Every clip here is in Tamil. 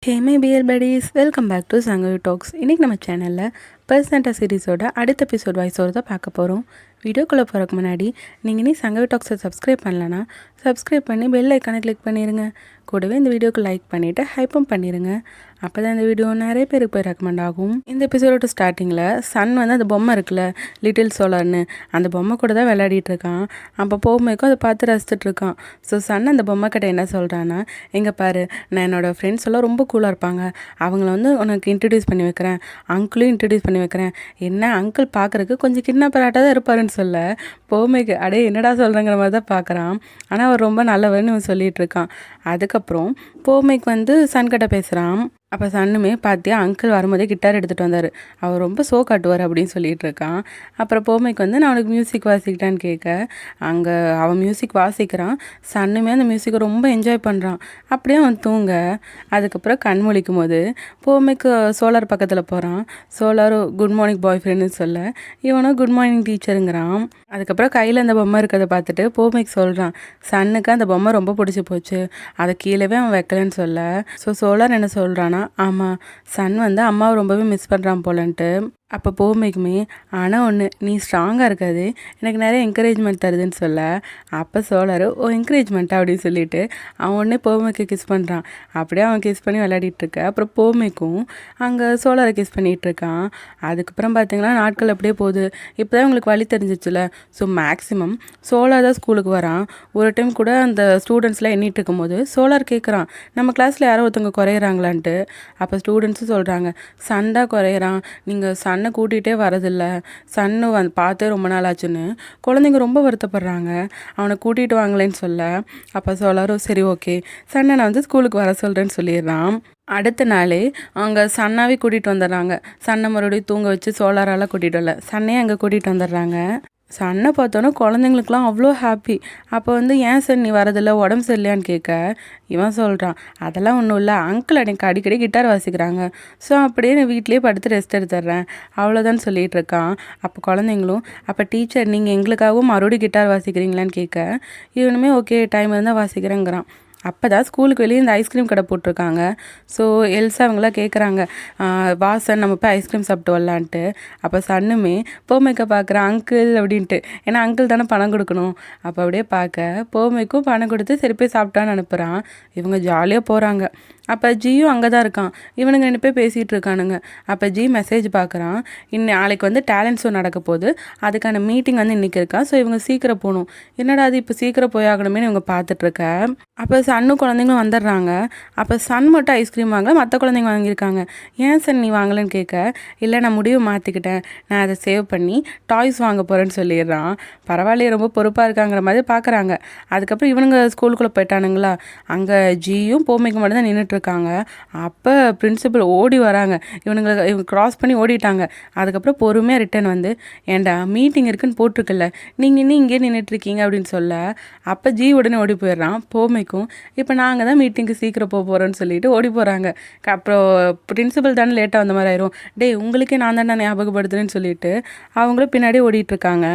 Hey my peer buddies, welcome back to Sangavi talks. இன்றைக்கி நம்ம சேனலில் பர்சனட்டா சீரிஸோட அடுத்த எபிசோட் வாய்ஸோடு தான் பார்க்க போகிறோம். வீடியோக்குள்ளே போகிறதுக்கு முன்னாடி நீங்கள் இனி சங்கவி டாக்ஸை சப்ஸ்கிரைப் பண்ணலன்னா சப்ஸ்கிரைப் பண்ணி பெல் ஐக்கானை கிளிக் பண்ணிடுங்க. கூடவே இந்த வீடியோக்கு லைக் பண்ணிவிட்டு ஹைப்பும் பண்ணிடுங்க. அப்போ தான் இந்த வீடியோ நிறைய பேருக்கு போய் ரெக்கமெண்ட் ஆகும். இந்த எபிசோடோட ஸ்டார்டிங்கில் சன் வந்து அந்த பொம்மை இருக்குல்ல, லிட்டில் சோலார்னு, அந்த பொம்மை கூட தான் விளையாடிட்டு இருக்கான். அப்போ போகும்போதுக்கும் அதை பார்த்து ரசிச்சுட்டு இருக்கான். ஸோ சன் அந்த பொம்மை கிட்ட என்ன சொல்கிறான்னா, எங்கே பாரு, நான் என்னோடய ஃப்ரெண்ட்ஸ் எல்லாம் ரொம்ப கூலாக இருப்பாங்க, அவங்கள வந்து உனக்கு இன்ட்ரடியூஸ் பண்ணி வைக்கிறேன், அங்கிளையும் இன்ட்ரடியூஸ் பண்ணி வைக்கிறேன். என்ன அங்கிள் பார்க்குறதுக்கு கொஞ்சம் கிட்னாப்பராட்டாக தான் இருப்பாருன்னு சொல்ல, பொம்மைக்கு அடே என்னடா சொல்கிறேங்கிற மாதிரி தான் பார்க்குறான். ஆனால் அவர் ரொம்ப நல்லவர்னு இவன் சொல்லிகிட்டு இருக்கான். அதுக்கப்புறம் பொம்மைக்கு வந்து சன் கிட்ட பேசுகிறான். அப்போ சன்னுமே பார்த்தியா, அங்கிள் வரும்போதே கிட்டார் எடுத்துகிட்டு வந்தார், அவர் ரொம்ப ஷோ காட்டுவார் அப்படின்னு சொல்லிகிட்டு இருக்கான். அப்புறம் பொம்மைக்கு வந்து நான் அவனுக்கு மியூசிக் வாசிக்கிட்டான்னு கேட்க, அங்கே அவன் மியூசிக் வாசிக்கிறான். சன்னுமே அந்த மியூசிக்கை ரொம்ப என்ஜாய் பண்ணுறான். அப்படியே அவன் தூங்க. அதுக்கப்புறம் கண் முழிக்கும் போது பொம்மைக்கு சோலார் பக்கத்தில் போகிறான். சோலார் குட் மார்னிங் பாய் ஃப்ரெண்டுன்னு சொல்ல, இவனும் குட் மார்னிங் டீச்சருங்கிறான். அதுக்கப்புறம் கையில் அந்த பொம்மை இருக்கிறத பார்த்துட்டு பொம்மைக்கு சொல்கிறான், சன்னுக்கு அந்த பொம்மை ரொம்ப பிடிச்சி போச்சு, அதை கீழவே அவன் வைக்கலன்னு சொல்ல, ஸோ சோலார் என்ன சொல்கிறான்னா, ஆமாம், சன் வந்து அம்மாவை ரொம்பவே மிஸ் பண்ணுறான் போலன்ட்டு. அப்போ பொம்மைக்குமே ஆனால் ஒன்று, நீ ஸ்ட்ராங்காக இருக்காது, எனக்கு நிறைய என்கரேஜ்மெண்ட் தருதுன்னு சொல்ல, அப்போ சோலார் ஓ என்கரேஜ்மெண்ட்டா அப்படின்னு சொல்லிட்டு அவன் உடனே பொம்மைக்கு கிஸ் பண்ணுறான். அப்படியே அவன் கிஸ் பண்ணி விளையாடிட்டுருக்க. அப்புறம் பொம்மைக்கும் அங்கே சோலாரை கிஸ் பண்ணிகிட்ருக்கான். அதுக்கப்புறம் பார்த்திங்கன்னா நாட்கள் அப்படியே போகுது. இப்போ தான் உங்களுக்கு வழி தெரிஞ்சிச்சுல. ஸோ மேக்ஸிமம் சோலார் தான் ஸ்கூலுக்கு வரான். ஒரு டைம் கூட அந்த ஸ்டூடெண்ட்ஸ்லாம் எண்ணிட்டு இருக்கும்போது சோலார் கேட்குறான், நம்ம கிளாஸில் யாரோ ஒருத்தவங்க குறையிறாங்களான்ட்டு. அப்போ ஸ்டூடெண்ட்ஸும் சொல்கிறாங்க, சன் தான் குறையிறான், நீங்கள் சன்னை கூட்டிகிட்டே வரதில்ல, சன்னு பார்த்தே ரொம்ப நாள் ஆச்சுன்னு குழந்தைங்க ரொம்ப வருத்தப்படுறாங்க, அவனை கூட்டிகிட்டு வாங்களேன்னு சொல்ல, அப்போ சோலாரும் சரி ஓகே, சன்னை நான் வந்து ஸ்கூலுக்கு வர சொல்கிறேன்னு சொல்லிடுறான். அடுத்த நாளே அங்கே சன்னாவே கூட்டிகிட்டு வந்துடுறாங்க. சன்னை மறுபடியும் தூங்க வச்சு சோலாரால் கூட்டிகிட்டு வரல, சன்னையே அங்கே கூட்டிகிட்டு வந்துடுறாங்க. சன்னை பார்த்தோன்னா குழந்தைங்களுக்குலாம் அவ்வளோ ஹாப்பி. அப்போ வந்து ஏன் சார் நீ வரதில்லை, உடம்பு சரியில்லையான்னு கேட்க, இவன் சொல்கிறான், அதெல்லாம் ஒன்றும் இல்லை, அங்கிள் எனக்கு அடிக்கடி கிட்டார் வாசிக்கிறாங்க, ஸோ அப்படியே நான் வீட்லேயே படுத்து ரெஸ்ட் எடுத்துடுறேன், அவ்வளோதான் சொல்லிகிட்டு இருக்கான். அப்போ குழந்தைங்களும், அப்போ டீச்சர் நீங்கள் எங்களுக்காகவும் மறுபடியும் கிட்டார் வாசிக்கிறீங்களான்னு கேட்க, இவனுமே ஓகே டைம் இருந்தால் வாசிக்கிறேங்கிறான். அப்போ தான் ஸ்கூலுக்கு வெளியே இந்த ஐஸ்கிரீம் கடை போட்டிருக்காங்க. ஸோ எல்சா அவங்களாம் கேட்குறாங்க, வாசன் நம்ம போய் ஐஸ்கிரீம் சாப்பிட்டு வரலான்ட்டு. அப்போ சன்னுமே பொம்மைக்க பார்க்குறான் அங்கிள் அப்படின்ட்டு, ஏன்னா அங்கிள் தானே பணம் கொடுக்கணும். அப்போ அப்படியே பார்க்க பொம்மைக்கும் பணம் கொடுத்து சரி போய் சாப்பிட்டான்னு அனுப்புகிறான். இவங்க ஜாலியாக போகிறாங்க. அப்போ ஜியும் அங்கே தான் இருக்கான். இவனுங்க 2 பேர் பேசிகிட்டு இருக்கானுங்க. அப்போ ஜி மெசேஜ் பார்க்குறான், நாளைக்கு வந்து டேலண்ட் ஷோ நடக்க போகுது, அதுக்கான மீட்டிங் வந்து இன்றைக்கி இருக்கான், ஸோ இவங்க சீக்கிரம் போகணும். என்னடா அது இப்போ சீக்கிரம் போயாகணுமே இவங்க பார்த்துட்ருக்க. அப்போ சன்னும் குழந்தைங்களும் வந்துடுறாங்க. அப்போ சன் மட்டும் ஐஸ்கிரீம் வாங்கல, மற்ற குழந்தைங்க வாங்கியிருக்காங்க. ஏன் சார் நீ வாங்கலன்னு கேட்க, இல்லை நான் முடிவு மாற்றிக்கிட்டேன், நான் அதை சேவ் பண்ணி டாய்ஸ் வாங்க போகிறேன்னு சொல்லிடுறான். பரவாயில்லையே, ரொம்ப பொறுப்பாக இருக்காங்கிற மாதிரி பார்க்குறாங்க. அதுக்கப்புறம் இவனுங்க ஸ்கூலுக்குள்ளே போயிட்டானுங்களா, அங்கே ஜியும் பொம்மைக்கு மட்டும் தான் நின்றுட்டு இருக்காங்க. அப்போ பிரின்சிபல் ஓடி வராங்க. இவங்க கிராஸ் பண்ணி ஓடிட்டாங்க. அதுக்கப்புறம் பொறுமையாக ரிட்டன் வந்து, ஏண்டா மீட்டிங் இருக்குன்னு போட்டிருக்கல, நீங்கள் இன்னும் இங்கே நின்றுட்டுருக்கீங்க அப்படின்னு சொல்ல, அப்போ ஜி உடனே ஓடி போயிடுறான். பொம்மைக்கும் இப்போ நாங்கள் தான் மீட்டிங்க்கு சீக்கிரம் போக போகிறோன்னு சொல்லிட்டு ஓடி போகிறாங்க. அப்புறம் பிரின்சிபல் தானே லேட்டாக வந்த மாதிரி ஆயிரும், உங்களுக்கே நான் தானே ஞாபகப்படுத்துறேன்னு சொல்லிட்டு அவங்களும் பின்னாடி ஓடிட்டுருக்காங்க.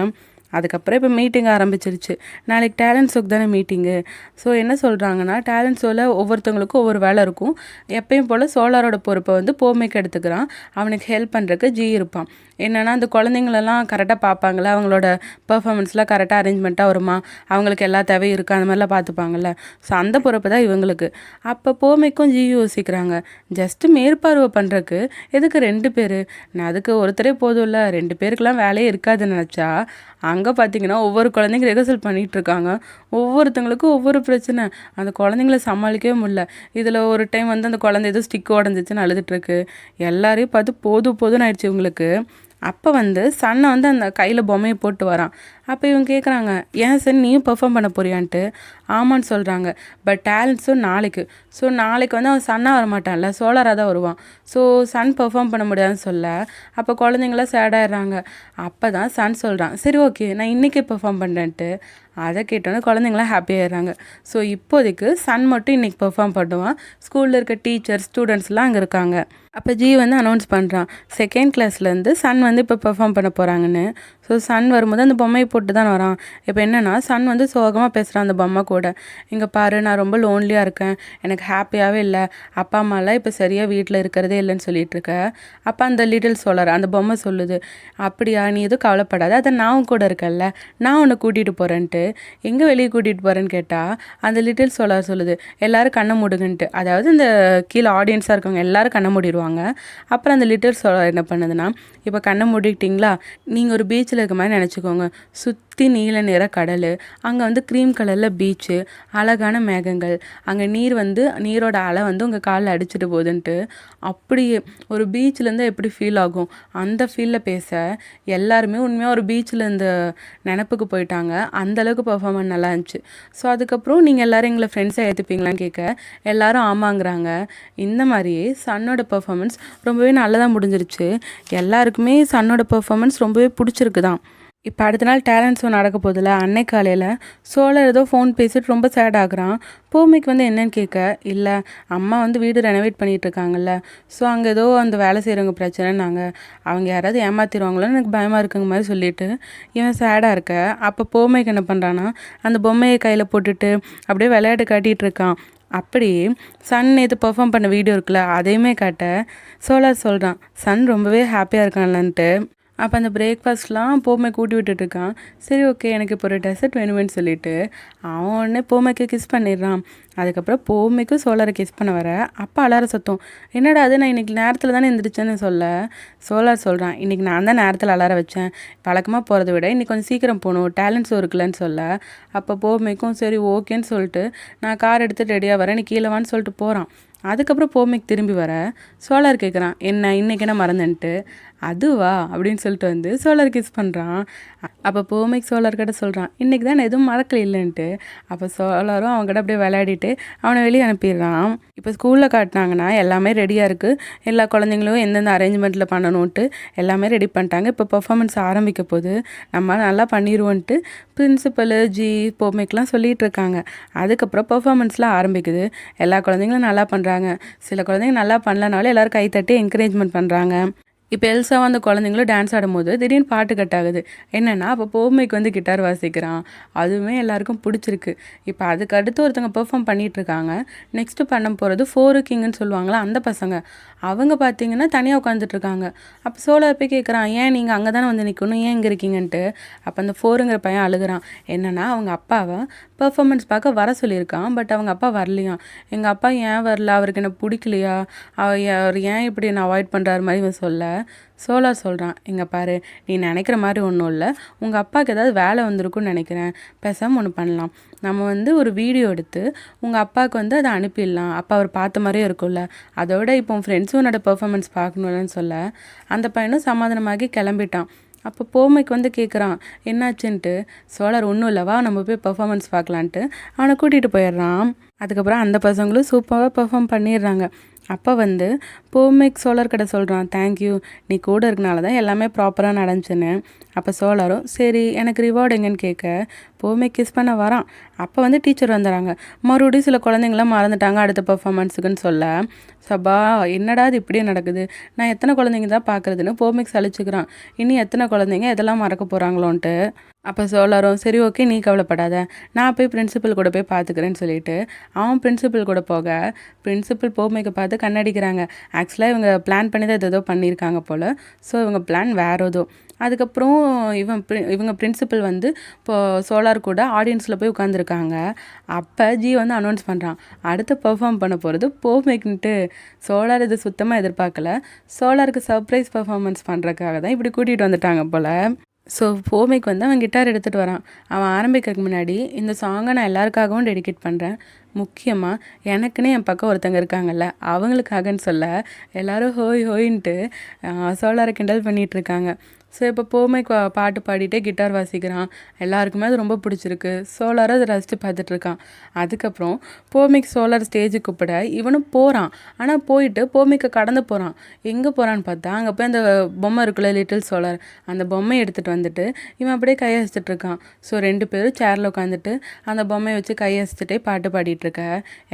அதுக்கப்புறம் இப்போ மீட்டிங் ஆரம்பிச்சிருச்சு. நாளைக்கு டேலண்ட் ஷோக்கு தானே மீட்டிங்கு. ஸோ என்ன சொல்கிறாங்கன்னா, டேலண்ட் ஷோவில் ஒவ்வொருத்தவங்களுக்கும் ஒவ்வொரு வேலை இருக்கும். எப்பயும் போல் சோலாரோட பொறுப்பை வந்து பொம்மைக்கு எடுத்துக்கிறான். அவனுக்கு ஹெல்ப் பண்ணுறதுக்கு ஜி இருப்பான். என்னென்னா அந்த குழந்தைங்களெல்லாம் கரெக்டாக பார்ப்பாங்களா, அவங்களோட பர்ஃபார்மன்ஸ்லாம் கரெக்டாக அரேஞ்ச்மெண்ட்டாக வருமா, அவங்களுக்கு எல்லா தேவையும் இருக்கா, அந்த மாதிரிலாம் பார்த்துப்பாங்கள்ல. ஸோ அந்த பொறுப்பு தான் இவங்களுக்கு. அப்போ பொம்மைக்கும் ஜி யோசிக்கிறாங்க, ஜஸ்ட்டு மேற்பார்வை பண்ணுறதுக்கு எதுக்கு 2 பேர், நான் அதுக்கு ஒருத்தரே போதும் இல்லை, 2 பேருக்கெலாம் வேலையே இருக்காதுன்னு நினச்சா, அங்கே பார்த்தீங்கன்னா ஒவ்வொரு குழந்தைங்க ரிஹர்சல் பண்ணிகிட்ருக்காங்க. ஒவ்வொருத்தவங்களுக்கும் ஒவ்வொரு பிரச்சனை, அந்த குழந்தைங்கள சமாளிக்கவே முடியல. இதில் ஒரு டைம் வந்து அந்த குழந்தை ஏதோ ஸ்டிக் உடஞ்சிச்சின்னு அழுதுட்டுருக்கு. எல்லாரையும் பார்த்து போதும்னு ஆயிடுச்சு இவங்களுக்கு. அப்போ வந்து சன்னை வந்து அந்த கையில் பொம்மையை போட்டு வரான். அப்போ இவங்க கேட்குறாங்க, ஏன் சார் நீயும் பெர்ஃபார்ம் பண்ண போறியான்ட்டு. ஆமான்னு சொல்கிறாங்க. பட் டேலண்ட்ஸும் நாளைக்கு. ஸோ நாளைக்கு வந்து அவன் சன்னாக வரமாட்டான்ல, சோலாராக தான் வருவான். ஸோ சன் பெர்ஃபார்ம் பண்ண முடியாதுன்னு சொல்ல, அப்போ குழந்தைங்களாம் சேடாயிடுறாங்க. அப்போ தான் சன் சொல்கிறான், சரி ஓகே நான் இன்றைக்கே பெர்ஃபார்ம் பண்ணுறேன்ட்டு. அதை கேட்டோன்னே குழந்தைங்களாம் ஹாப்பியாகிடுறாங்க. ஸோ இப்போதைக்கு சன் மட்டும் இன்றைக்கி பெர்ஃபார்ம் பண்ணுவான். ஸ்கூலில் இருக்க டீச்சர் ஸ்டூடெண்ட்ஸ்லாம் அங்கே இருக்காங்க. அப்போ ஜி வந்து அனௌன்ஸ் பண்ணுறான், 2nd கிளாஸ்லேருந்து சன் வந்து இப்போ பெர்ஃபார்ம் பண்ண போகிறாங்கன்னு. ஸோ சன் வரும்போது அந்த பொம்மையை போட்டு தான் வரான். இப்போ என்னென்னா சன் வந்து சோகமாக பேசுகிறான் அந்த பொம்மை கூட. இங்கே பாரு, நான் ரொம்ப லோன்லியாக இருக்கேன், எனக்கு ஹாப்பியாகவே இல்லை, அப்பா அம்மாலாம் இப்போ சரியாக வீட்டில் இருக்கிறதே இல்லைன்னு சொல்லிட்டு இருக்க. அப்போ அந்த லிட்டில் சோலார் அந்த பொம்மை சொல்லுது, அப்படியா, நீ எதுவும் கவலைப்படாத, அதை நான் கூட இருக்கல்ல, நான் உன்னை கூட்டிகிட்டு போகிறேன்ட்டு. எங்கே வெளியே கூட்டிகிட்டு போகிறேன்னு கேட்டால் அந்த லிட்டில் சோலார் சொல்லுது, எல்லோரும் கண்ணை மூடுங்கன்ட்டு. அதாவது இந்த கீழே ஆடியன்ஸாக இருக்கவங்க எல்லோரும் கண்ணை மூடிடுவாங்க. அப்புறம் அந்த லிட்டில் சோலார் என்ன பண்ணுதுன்னா, இப்போ கண்ணை மூடிக்கிட்டிங்களா, நீங்கள் ஒரு பீச்சில் இருக்க மாதிரி நினச்சிக்கோங்க. சுற்றி நீல நிற கடல், அங்கே வந்து க்ரீம் கலரில் பீச்சு, அழகான மேகங்கள், அங்கே நீரோட அலை வந்து உங்கள் காலில் அடிச்சுட்டு போகுதுன்ட்டு. அப்படியே ஒரு பீச்சிலேருந்து எப்படி ஃபீல் ஆகும் அந்த ஃபீலில் பேச எல்லாருமே உண்மையாக ஒரு பீச்சில் இந்த நினப்புக்கு போயிட்டாங்க. அந்தளவுக்கு பர்ஃபார்மன்ஸ் நல்லா இருந்துச்சு. ஸோ அதுக்கப்புறம் நீங்கள் எல்லோரும் எங்களை ஃப்ரெண்ட்ஸை ஏற்றுப்பீங்களான்னு கேட்க எல்லோரும் ஆமாங்கிறாங்க. இந்த மாதிரியே சன்னோட பர்ஃபார்மன்ஸ் ரொம்பவே நல்லதாக முடிஞ்சிருச்சு. எல்லாருக்குமே சன்னோட பர்ஃபார்மன்ஸ் ரொம்பவே பிடிச்சிருக்கு தான். இப்போ அடுத்த நாள் டேலண்ட் ஷோ நடக்க போதில்ல, அன்னை காலையில் சோலர் ஏதோ ஃபோன் பேசிட்டு ரொம்ப சேட் ஆகுறான். பூமிக்கு வந்து என்னன்னு கேட்க, இல்லை அம்மா வந்து வீடு ரெனோவேட் பண்ணிகிட்டு இருக்காங்கல்ல, ஸோ அங்கே ஏதோ அந்த வேலை செய்கிறவங்க பிரச்சனைனாங்க, அவங்க யாராவது ஏமாத்திடுவாங்களோன்னு எனக்கு பயமாக இருக்குங்க மாதிரி சொல்லிவிட்டு இவன் சேடாக இருக்க. அப்போ பூமிக்கு என்ன பண்ணுறான்னா அந்த பொம்மையை கையில் போட்டுட்டு அப்படியே விளையாட்டு காட்டிகிட்டு இருக்கான். அப்படி சன் நேற்று பெர்ஃபார்ம் பண்ண வீடியோ இருக்குல்ல, அதையுமே காட்ட சோலார் சொல்கிறான் சன் ரொம்பவே ஹாப்பியாக இருக்கான்லன்ட்டு. அப்போ அந்த பிரேக்ஃபாஸ்ட்லாம் போமை கூட்டி விட்டுட்ருக்கான். சரி ஓகே, எனக்கு இப்போ ஒரு டெசர்ட் வேணுமேன்னு சொல்லிவிட்டு அவன் உடனே போமைக்கு கிஸ் பண்ணிடுறான். அதுக்கப்புறம் போமைக்கும் சோலாரை கிஸ் பண்ண வர அப்பா அலார சத்தம், என்னடா அது, நான் இன்றைக்கி நேரத்தில் தானே எழுந்திரிச்சேன்னு சொல்ல சோலார் சொல்கிறான், இன்றைக்கி நான் தான் நேரத்தில் அலார வச்சேன், வழக்கமாக போகிறத விட இன்றைக்கி கொஞ்சம் சீக்கிரம் போகணும், டேலண்ட் ஷோ இருக்குல்லன்னு சொல்ல. அப்போ போமைக்கும் சரி ஓகேன்னு சொல்லிட்டு நான் கார் எடுத்துகிட்டு ரெடியாக வரேன், நீ கீழே வான்னு சொல்லிட்டு போகிறான். அதுக்கப்புறம் போமைக்கு திரும்பி வர சோலார் கேட்குறான், என்ன இன்றைக்கி என்ன மறந்துன்ட்டு. அதுவா அப்படின்னு சொல்லிட்டு வந்து சோலார் கிஸ் பண்ணுறான். அப்போ போமைக்கு சோலார் கிட்ட சொல்கிறான், இன்றைக்கி தான் நான் எதுவும் மறக்கல இல்லைன்ட்டு. அப்போ சோலாரும் அவங்ககிட்ட அப்படியே விளையாடிட்டு அவனை வெளியே அனுப்பிடுறான். இப்போ ஸ்கூலில் காட்டினாங்கன்னா எல்லாமே ரெடியாக இருக்குது, எல்லா குழந்தைங்களும் எந்தெந்த அரேஞ்ச்மெண்ட்டில் பண்ணணுன்ட்டு எல்லாமே ரெடி பண்ணிட்டாங்க. இப்போ பர்ஃபார்மன்ஸ் ஆரம்பிக்க போது நம்ம நல்லா பண்ணிடுவோன்ட்டு பிரின்சிபலு போமைக்கெலாம் சொல்லிகிட்டு இருக்காங்க. அதுக்கப்புறம் பர்ஃபார்மன்ஸ்லாம் ஆரம்பிக்குது. எல்லா குழந்தைங்களும் நல்லா பண்ணுறாங்க, சில குழந்தைங்க நல்லா பண்ணலனாலும் எல்லோரும் கைத்தட்டி என்கரேஜ்மெண்ட் பண்ணுறாங்க. இப்போ எல்சாவும் அந்த குழந்தைங்களும் டான்ஸ் ஆடும்போது திடீர்னு பாட்டு கட் ஆகுது. என்னென்னா அப்போ போமைக்கு வந்து கிட்டார் வாசிக்கிறான். அதுவுமே எல்லாருக்கும் பிடிச்சிருக்கு. இப்போ அதுக்கு அடுத்து ஒருத்தவங்க பெர்ஃபார்ம் பண்ணிகிட்ருக்காங்க. நெக்ஸ்ட்டு பண்ண போகிறது ஃபோரு கிங்குன்னு சொல்லுவாங்களா அந்த பசங்க. அவங்க பார்த்தீங்கன்னா தனியாக உட்காந்துட்ருக்காங்க. அப்போ சோலார் போய் கேட்குறான், ஏன் நீங்கள் அங்கே தானே வந்து நிற்கணும், ஏன் இங்கே இருக்கீங்கன்ட்டு. அப்போ அந்த ஃபோருங்கிற பையன் அழுகிறான். என்னென்னா அவங்க அப்பாவை பெர்ஃபார்மன்ஸ் பார்க்க வர சொல்லியிருக்கான், பட் அவங்க அப்பா வரலையாம். எங்கள் அப்பா ஏன் வரல, அவருக்கு என்ன பிடிக்கலையா, அவர் ஏன் இப்படி என்ன அவாய்ட் பண்ணுறாரு மாதிரி இவன் சொல்ல சோலார் சொல்கிறான், இங்கே பாரு, நீ நினைக்கிற மாதிரி ஒன்றும் இல்லை, உங்கள் அப்பாவுக்கு ஏதாவது வேலை வந்திருக்குன்னு நினைக்கிறேன், பேசாமல் ஒன்று பண்ணலாம், நம்ம வந்து ஒரு வீடியோ எடுத்து உங்கள் அப்பாவுக்கு வந்து அதை அனுப்பிடலாம், அப்பா அவர் பார்த்த மாதிரியே இருக்கும்ல, அதோட இப்போ உன் ஃப்ரெண்ட்ஸும் உன்னோட பெர்ஃபார்மன்ஸ் பார்க்கணும்லன்னு சொல்ல அந்த பையனும் சமாதானமாகி கிளம்பிட்டான். அப்போ போமைக்கு வந்து கேட்குறான் என்னாச்சுன்ட்டு. சோலார் ஒன்றும் இல்லைவா, நம்ம போய் பெர்ஃபார்மன்ஸ் பார்க்கலான்ட்டு அவனை கூட்டிகிட்டு போயிடுறான். அதுக்கப்புறம் அந்த பசங்களும் சூப்பராக பெர்ஃபார்ம் பண்ணிடுறாங்க. அப்போ வந்து போமைக்கு சோலார் கிட்ட சொல்கிறான், தேங்க்யூ, நீ கூட இருக்கனால தான் எல்லாமே ப்ராப்பராக நடந்துச்சுன்னு. அப்போ சோலாரும் சரி எனக்கு ரிவார்டு எங்கன்னு கேட்க போமை கிஸ் பண்ண வரான். அப்போ வந்து டீச்சர் வந்துடுறாங்க. மறுபடியும் சில குழந்தைங்களாம் மறந்துட்டாங்க அடுத்த பர்ஃபார்மன்ஸுக்குன்னு சொல்ல, சபா என்னடா இது இப்படியே நடக்குது, நான் எத்தனை குழந்தைங்க தான் பார்க்குறதுன்னு போமைக்கு சலிச்சுக்கிறான். இனி எத்தனை குழந்தைங்க எதெல்லாம் மறக்க போகிறாங்களோன்ட்டு. அப்போ சோலாரும் சரி ஓகே, நீ கவலைப்படாத, நான் போய் பிரின்சிபல் கூட போய் பார்த்துக்கிறேன்னு சொல்லிட்டு அவன் பிரின்சிபல் கூட போக பிரின்சிபல் போமைக்கு பார்த்து கண்ணடிக்கிறாங்க. ஆக்சுவலாக இவங்க பிளான் பண்ணி தான் ஏதோ பண்ணியிருக்காங்க போல். ஸோ இவங்க பிளான் வேறு ஏதோ. அதுக்கப்புறம் இவங்க பிரின்சிபல் வந்து இப்போ சோலார் கூட ஆடியன்ஸில் போய் உட்காந்துருக்காங்க. அப்போ வந்து அனௌன்ஸ் பண்ணுறான், அடுத்து பெர்ஃபார்ம் பண்ண போகிறது போமைக்குன்ட்டு. சோலார் இது சுத்தமாக எதிர்பார்க்கல. சோலாருக்கு சர்ப்ரைஸ் பெர்ஃபார்மன்ஸ் பண்ணுறதுக்காக தான் இப்படி கூட்டிகிட்டு வந்துட்டாங்க போல். ஸோ போமைக்கு வந்து அவன் கிட்டார் எடுத்துகிட்டு வரான். அவன் ஆரம்பிக்கிறதுக்கு முன்னாடி இந்த சாங்கை நான் எல்லாருக்காகவும் டெடிகேட் பண்ணுறேன், முக்கியமாக எனக்குன்னே என் பக்கம் ஒருத்தங்க இருக்காங்கல்ல அவங்களுக்காகன்னு சொல்ல எல்லோரும் ஹோய் ஹோயின்ட்டு சோலாரை கிண்டல் பண்ணிகிட்ருக்காங்க. ஸோ இப்போ போமைக்கு பாட்டு பாடிட்டே கிட்டார் வாசிக்கிறான். எல்லாருக்குமே அது ரொம்ப பிடிச்சிருக்கு. சோலாரை அதை ரசித்து பார்த்துட்ருக்கான். அதுக்கப்புறம் போமைக்கு சோலார் ஸ்டேஜுக்கு கூப்பிட இவனும் போகிறான். ஆனால் போயிட்டு போமைக்கு கடந்து போகிறான். எங்கே போகிறான்னு பார்த்தா அங்கே போய் அந்த பொம்மை இருக்குல்ல லிட்டில் சோலார், அந்த பொம்மையை எடுத்துகிட்டு வந்துட்டு இவன் அப்படியே கையசிட்டுருக்கான். ஸோ 2 பேரும் சேரில் உட்காந்துட்டு அந்த பொம்மையை வச்சு கையசிச்சுட்டே பாட்டு பாடிட்டுருக்க.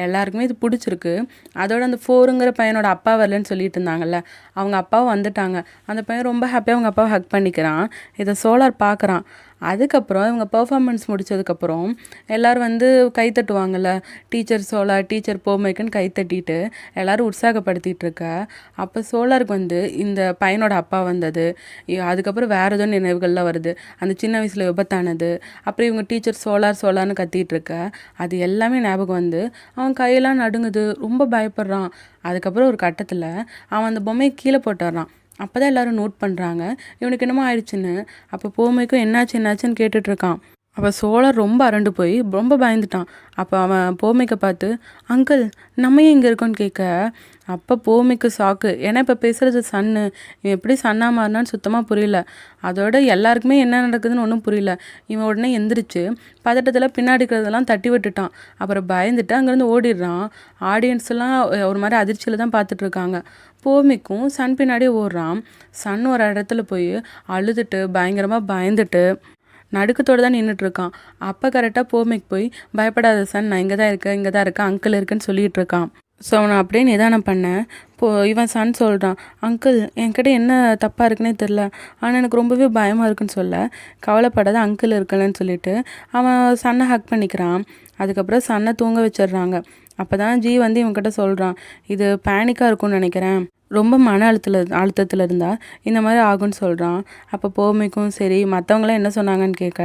எல்லாருக்குமே இது பிடிச்சிருக்கு. அதோட அந்த ஃபோருங்கிற பையனோட அப்பா வரலன்னு சொல்லிட்டு இருந்தாங்கல்ல, அவங்க அப்பாவும் வந்துட்டாங்க. அந்த பையன் ரொம்ப ஹாப்பியாக அவங்க அப்பாவை ஹக் ஹக் பண்ணிக்கிறான். இதை சோலார் பார்க்குறான். அதுக்கப்புறம் இவங்க பெர்ஃபார்மன்ஸ் முடித்ததுக்கப்புறம் எல்லோரும் வந்து கை தட்டுவாங்கள்ல, டீச்சர் சோலார், டீச்சர் போமைக்குன்னு கை தட்டிட்டு எல்லோரும் உற்சாகப்படுத்திட்டு இருக்க. அப்போ சோலாருக்கு வந்து இந்த பையனோட அப்பா வந்தது, அதுக்கப்புறம் வேறு ஏதோ நினைவுகள்லாம் வருது. அந்த சின்ன வயசில் விபத்தானது, அப்புறம் இவங்க டீச்சர் சோலார் சோலார்னு கத்திட்டு இருக்க, அது எல்லாமே ஞாபகம் வந்து அவன் கையெல்லாம் நடுங்குது, ரொம்ப பயப்படுறான். அதுக்கப்புறம் ஒரு கட்டத்தில் அவன் அந்த பொம்மையை கீழே போட்டுடுறான். அப்போ தான் எல்லோரும் நோட் பண்ணுறாங்க இவனுக்கு என்னமோ ஆயிடுச்சுன்னு. அப்போ போமைக்கும் என்னாச்சுன்னு கேட்டுட்ருக்கான். அப்போ சோலார் ரொம்ப அரண்டு போய் ரொம்ப பயந்துட்டான். அப்போ அவன் போமைக்கு பார்த்து, அங்கிள் நம்ம ஏன் இங்கே இருக்கோன்னு கேட்க, அப்போ போமைக்கு ஷாக்கு. ஏன்னா இப்போ பேசுகிறது சன்னு, இவன் எப்படி சன்னாக மாறினான்னு சுத்தமாக புரியல. அதோட எல்லாருக்குமே என்ன நடக்குதுன்னு ஒன்றும் புரியல. இவன் உடனே எந்திரிச்சு பதட்டத்தில் பின்னாடி இருக்கிறதெல்லாம் தட்டி விட்டுட்டான். அப்புறம் பயந்துட்டு அங்கேருந்து ஓடிடுறான். ஆடியன்ஸ்லாம் ஒரு மாதிரி அதிர்ச்சியில் தான் பார்த்துட்ருக்காங்க. போமிக்கும் சன் பின்னாடியே ஓடுறான். சன் ஒரு இடத்துல போய் அழுதுட்டு பயங்கரமாக பயந்துட்டு நடுக்கத்தோடு தான் நின்றுட்டுருக்கான். அப்போ கரெக்டாக போமைக்கு போய், பயப்படாத சன், நான் இங்கே தான் இருக்கேன் அங்கிள் இருக்குன்னு சொல்லிகிட்டு இருக்கான். ஸோ அவனை அப்படியே நிதானம் பண்ணேன். இவன் சன் சொல்கிறான், அங்கிள் என்கிட்ட என்ன தப்பாக இருக்குன்னே தெரில, ஆனால் எனக்கு ரொம்பவே பயமாக இருக்குன்னு சொல்ல, கவலைப்படாத அங்கிள் இருக்கலன்னு சொல்லிட்டு அவன் சன்னை ஹக் பண்ணிக்கிறான். அதுக்கப்புறம் சன்னை தூங்க வச்சிடுறாங்க. அப்போ தான் ஜி வந்து இவன்கிட்ட சொல்கிறான், இது பேனிக்காக இருக்கும்னு நினைக்கிறேன், ரொம்ப மன அழுத்தத்தில் இருந்தால் இந்த மாதிரி ஆகும்னு சொல்கிறான். அப்போ போமைக்கும் சரி மற்றவங்களாம் என்ன சொன்னாங்கன்னு கேட்க,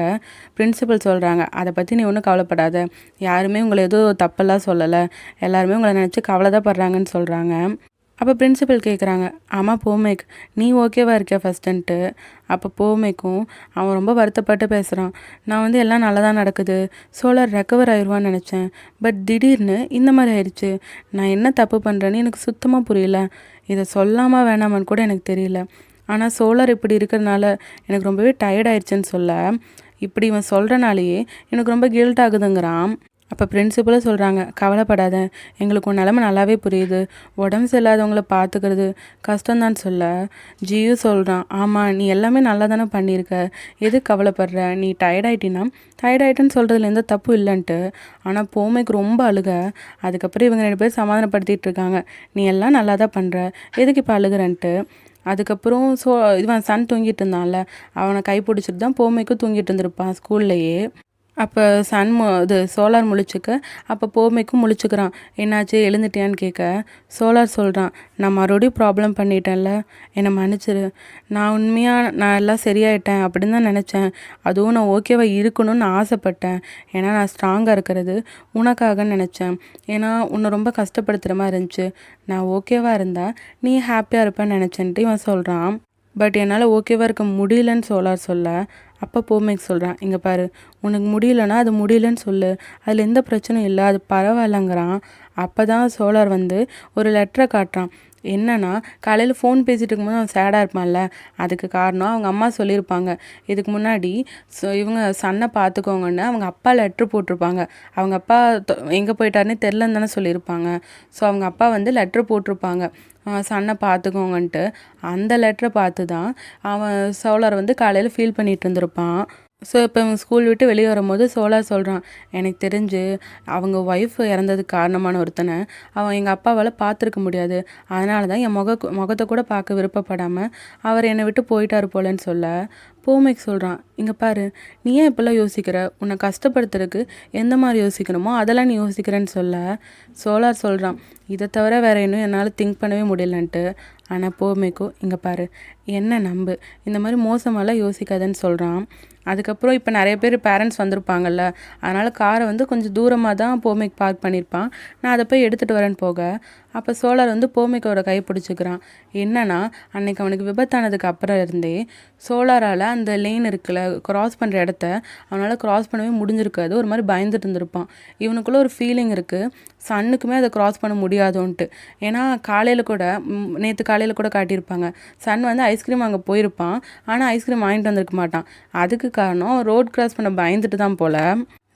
பிரின்சிபல் சொல்கிறாங்க, அதை பற்றி நீ ஒன்றும் கவலைப்படாத, யாருமே உங்களை எதுவும் தப்பெல்லாம் சொல்லலை, எல்லாருமே உங்களை நினச்சி கவலை தான் படுறாங்கன்னு சொல்கிறாங்க. அப்போ பிரின்சிபல் கேட்குறாங்க, ஆமாம் போமேக், நீ ஓகேவா இருக்கியா ஃபஸ்ட்டுன்ட்டு. அப்போ போமேக்கும் அவன் ரொம்ப வருத்தப்பட்டு பேசுகிறான். நான் வந்து எல்லாம் நல்லா தான் நடக்குது, சோலார் ரெக்கவர் ஆயிடுவான்னு நினச்சேன், பட் திடீர்னு இந்த மாதிரி ஆயிடுச்சு. நான் என்ன தப்பு பண்ணுறேன்னு எனக்கு சுத்தமாக புரியல, இதை சொல்லாமா வேணாமான்னு கூட எனக்கு தெரியல. ஆனால் சோலார் இப்படி இருக்கிறதுனால எனக்கு ரொம்பவே டயர்ட் ஆயிடுச்சுன்னு சொல்ல, இப்படி இவன் சொல்கிறனாலேயே எனக்கு ரொம்ப கில்ட் ஆகுதுங்கிறான். அப்போ பிரின்சிபலும் சொல்கிறாங்க, கவலைப்படாத, எங்களுக்கு உன் நிலமை நல்லாவே புரியுது, உடம்பு சரியில்லாதவங்கள பார்த்துக்கிறது கஷ்டம்தான் சொல்ல, ஜியும் சொல்கிறான், ஆமாம் நீ எல்லாமே நல்லா தானே பண்ணியிருக்க, எது கவலைப்படுற, நீ டயர்டாயிட்டேன்னு சொல்கிறதுல எந்த தப்பு இல்லைன்ட்டு. ஆனால் போமைக்கு ரொம்ப அழுக. அதுக்கப்புறம் இவங்க 2 பேர் சமாதானப்படுத்திட்டு இருக்காங்க, நீ எல்லாம் நல்லா தான் பண்ணுற, எதுக்கு இப்போ அழுகிறன்ட்டு. அதுக்கப்புறம் இவன் சன் தூங்கிட்டு இருந்தான்ல, அவனை கை பிடிச்சிட்டு தான் போமைக்கும் தூங்கிட்டு இருந்திருப்பான் ஸ்கூல்லையே. அப்போ சோலார் முழிச்சுக்க, அப்போ போமைக்கும் முழிச்சுக்கிறான். என்னாச்சு எழுந்துட்டியான்னு கேட்க, சோலார் சொல்கிறான், நான் மறுபடியும் ப்ராப்ளம் பண்ணிட்டேன்ல, என்னை மன்னிச்சிரு, நான் எல்லாம் சரியாயிட்டேன் அப்படின்னு தான் நினச்சேன், அதுவும் நான் ஓகேவாக இருக்கணும்னு ஆசைப்பட்டேன், ஏன்னா நான் ஸ்ட்ராங்காக இருக்கிறது உனக்காகன்னு நினச்சேன், ஏன்னா உன்னை ரொம்ப கஷ்டப்படுத்துகிற மாதிரி இருந்துச்சு, நான் ஓகேவாக இருந்தால் நீ ஹாப்பியாக இருப்பேன்னு நினச்சேன்ட்டு இவன் சொல்கிறான். பட் என்னால் ஓகேவாக இருக்க முடியலன்னு சோலார் சொல்ல, அப்போ போமேக்கு சொல்கிறான், இங்கே பாரு, உனக்கு முடியலன்னா அது முடியலன்னு சொல்லு, அதில் எந்த பிரச்சனையும் இல்லை, அது பரவாயில்லங்கிறான். அப்போ தான் சோலார் வந்து ஒரு லெட்டரை காட்டுறான். என்னன்னா, காலையில் ஃபோன் பேசிகிட்டு இருக்கும்போது அவன் சேடாக இருப்பான்ல, அதுக்கு காரணம் அவங்க அம்மா சொல்லியிருப்பாங்க, இதுக்கு முன்னாடி இவங்க சன்னை பார்த்துக்கோங்கன்னு அவங்க அப்பா லெட்ரு போட்டிருப்பாங்க. அவங்க அப்பா எங்கே போயிட்டாருன்னே தெரிலன்னு தானே சொல்லியிருப்பாங்க. ஸோ அவங்க அப்பா வந்து லெட்ரு போட்டிருப்பாங்க, சன்னை பார்த்துக்கோங்கன்ட்டு. அந்த லெட்டரை பார்த்து தான் அவன் சோலார் வந்து காலையில் ஃபீல் பண்ணிகிட்டு இருந்திருப்பான். ஸோ இப்போ இவன் ஸ்கூல் விட்டு வெளியே வரும்போது சோலார் சொல்கிறான், எனக்கு தெரிஞ்சு அவங்க ஒய்ஃப் இறந்ததுக்கு காரணமான ஒருத்தனை அவன் எங்கள் அப்பாவால் பார்த்துருக்க முடியாது, அதனால தான் என் முகத்தை கூட பார்க்க விருப்பப்படாமல் அவர் என்னை விட்டு போயிட்டார் போலன்னு சொல்ல, போமைக்கு சொல்கிறான், இங்கே பாரு, நீ ஏன் இப்போல்லாம் யோசிக்கிற, உன்னை கஷ்டப்படுத்துறதுக்கு எந்த மாதிரி யோசிக்கணுமோ அதெல்லாம் நீ யோசிக்கிறேன்னு சொல்ல, சோலார் சொல்கிறான், இதை தவிர வேறு இன்னும் என்னால் திங்க் பண்ணவே முடியலன்ட்டு. ஆனால் போமைக்கும், இங்கே பாரு, என்ன நம்பு, இந்த மாதிரி மோசமாலாம் யோசிக்காதன்னு சொல்கிறான். அதுக்கப்புறம் இப்போ நிறைய பேர் பேரண்ட்ஸ் வந்திருப்பாங்கல்ல, அதனால் காரை வந்து கொஞ்சம் தூரமாக தான் போமைக்கு பார்க் பண்ணியிருப்பான். நான் அதை போய் எடுத்துகிட்டு வரேன்னு போக, அப்போ சோலார் வந்து போமைக்கோட கை பிடிச்சிக்கிறான். என்னன்னா, அன்னைக்கு அவனுக்கு விபத்தானதுக்கு அப்புறம் இருந்தே சோலாரால் அந்த லேன் இருக்குல்ல, க்ராஸ் பண்ணுற இடத்த அவனால் க்ராஸ் பண்ணவே முடிஞ்சிருக்காது, ஒரு மாதிரி பயந்துட்டு இருந்திருப்பான். இவனுக்குள்ளே ஒரு ஃபீலிங் இருக்குது, சன்னுக்குமே அதை க்ராஸ் பண்ண முடியாதோன்ட்டு. ஏன்னா நேற்று காலையில் கூட காட்டியிருப்பாங்க, சன் வந்து ஐஸ்கிரீம் அங்கே போயிருப்பான், ஆனால் ஐஸ்கிரீம் வாங்கிட்டு வந்திருக்க மாட்டான். அதுக்கு காரணம் ரோட் கிராஸ் பண்ண பயந்துட்டு தான் போல்.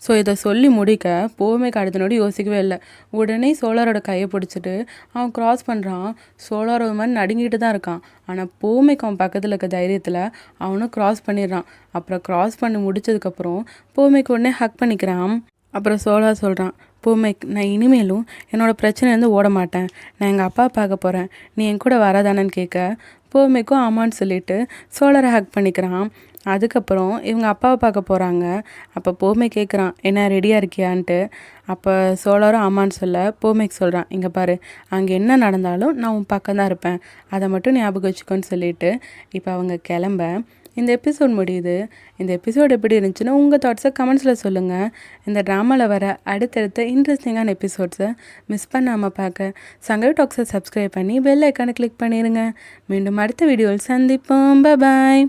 ஸோ இதை சொல்லி முடிக்க போமைக்கு அடுத்த நோடி யோசிக்கவே இல்லை. உடனே சோலாரோட கையை பிடிச்சிட்டு அவன் க்ராஸ் பண்ணுறான். சோலார் ஒரு மாதிரி நடுங்கிட்டு தான் இருக்கான். ஆனால் போமைக்கு அவன் பக்கத்தில் இருக்க தைரியத்தில் அவனும் க்ராஸ் பண்ணிடுறான். அப்புறம் க்ராஸ் பண்ணி முடிச்சதுக்கப்புறம் போமைக்கு உடனே ஹக் பண்ணிக்கிறான். அப்புறம் சோலார் சொல்கிறான், பூமேக், நான் இனிமேலும் என்னோடய பிரச்சனைலேருந்து ஓட மாட்டேன். நான் எங்கள் அப்பா பார்க்க போகிறேன். நீ என் கூட வரதானன்னு கேட்க பூமேக்கும் ஆமான்னு சொல்லிட்டு சோழரை ஹக் பண்ணிக்கிறான். அதுக்கப்புறம் இவங்க அப்பாவை பார்க்க போகிறாங்க. அப்போ பூமே கேட்குறான், என்ன ரெடியாக இருக்கியான்ட்டு. அப்போ சோழரும் ஆமான்னு சொல்ல பூமேக்கு சொல்கிறான், இங்கே பாரு, அங்கே என்ன நடந்தாலும் நான் உன் பக்கம் தான் இருப்பேன், அதை மட்டும் ஞாபகம் வச்சுக்கோன்னு சொல்லிட்டு இப்போ அவங்க கிளம்ப இந்த எபிசோட் முடியுது. இந்த எபிசோட் எப்படி இருந்துச்சுன்னா உங்கள் தாட்ஸை கமெண்ட்ஸில் சொல்லுங்கள். இந்த ட்ராமாவில் வர அடுத்தடுத்த இன்ட்ரெஸ்டிங்கான எபிசோட்ஸை மிஸ் பண்ணாமல் பார்க்க சங்கவி டாக்ஸை சப்ஸ்கிரைப் பண்ணி பெல் ஐக்கானை கிளிக் பண்ணிடுங்க. மீண்டும் அடுத்த வீடியோவில் சந்திப்போம். பாய்.